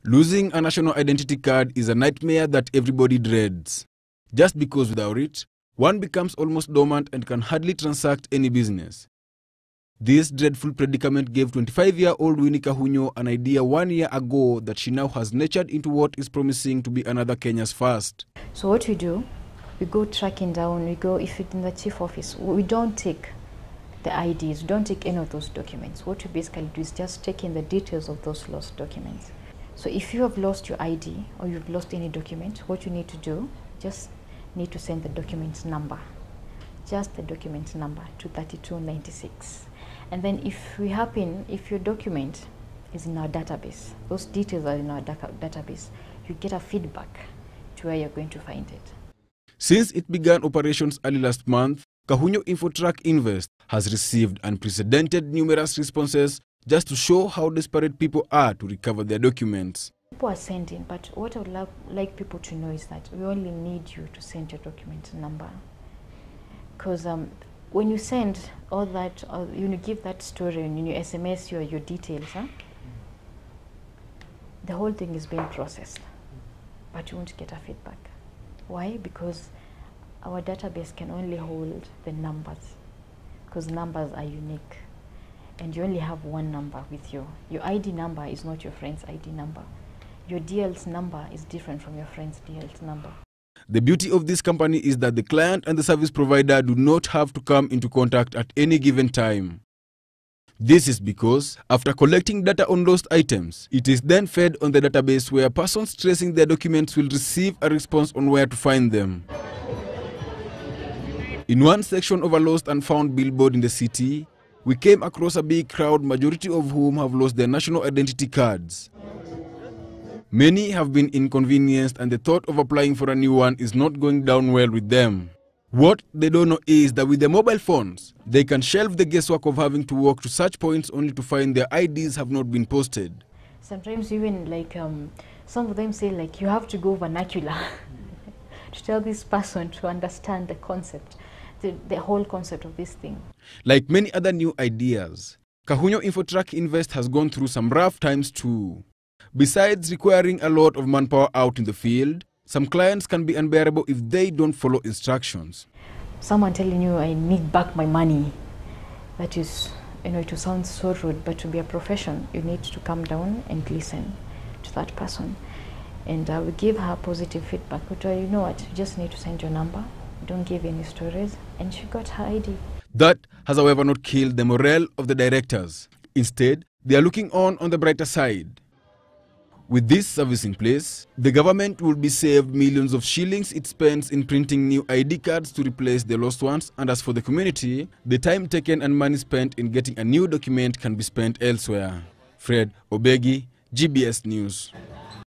Losing a national identity card is a nightmare that everybody dreads. Just because without it, one becomes almost dormant and can hardly transact any business. This dreadful predicament gave 25-year-old Winnie Cahunyo an idea 1 year ago that she now has nurtured into what is promising to be another Kenya's first. So what we do, we go tracking down, we go, if it's in the chief office, we don't take the IDs, we don't take any of those documents. What we basically do is just take in the details of those lost documents. So if you have lost your ID or you've lost any document, what you need to do, just need to send the document's number, just the document's number to 3296. And then if your document is in our database, those details are in our database, you get a feedback to where you're going to find it. Since it began operations early last month, Cahunyo Info-Track Invest has received unprecedented numerous responses just to show how desperate people are to recover their documents. People are sending, but what I would like people to know is that we only need you to send your document number. Because when you send all that, you give that story and you SMS your details, the whole thing is being processed, but you won't get a feedback. Why? Because our database can only hold the numbers, because numbers are unique, and you only have one number with you. Your ID number is not your friend's ID number. Your DL's number is different from your friend's DL's number. The beauty of this company is that the client and the service provider do not have to come into contact at any given time. This is because after collecting data on lost items, it is then fed on the database where persons tracing their documents will receive a response on where to find them. In one section of a lost and found billboard in the city, we came across a big crowd, majority of whom have lost their national identity cards. Many have been inconvenienced and the thought of applying for a new one is not going down well with them. What they don't know is that with their mobile phones, they can shelve the guesswork of having to walk to such points only to find their IDs have not been posted. Sometimes even some of them say you have to go vernacular to tell this person to understand the concept, the whole concept of this thing. Like many other new ideas, Cahunyo Info-Track Invest has gone through some rough times too. Besides requiring a lot of manpower out in the field, some clients can be unbearable if they don't follow instructions. Someone telling you, I need back my money. That is, it sounds so rude, but to be a profession, you need to come down and listen to that person. And we give her positive feedback. We tell you know what, you just need to send your number, don't give any stories, and she got her ID. That has, however, not killed the morale of the directors. Instead, they are looking on the brighter side. With this service in place, the government will be saved millions of shillings it spends in printing new ID cards to replace the lost ones, and as for the community, the time taken and money spent in getting a new document can be spent elsewhere. Fred Obegi, GBS News.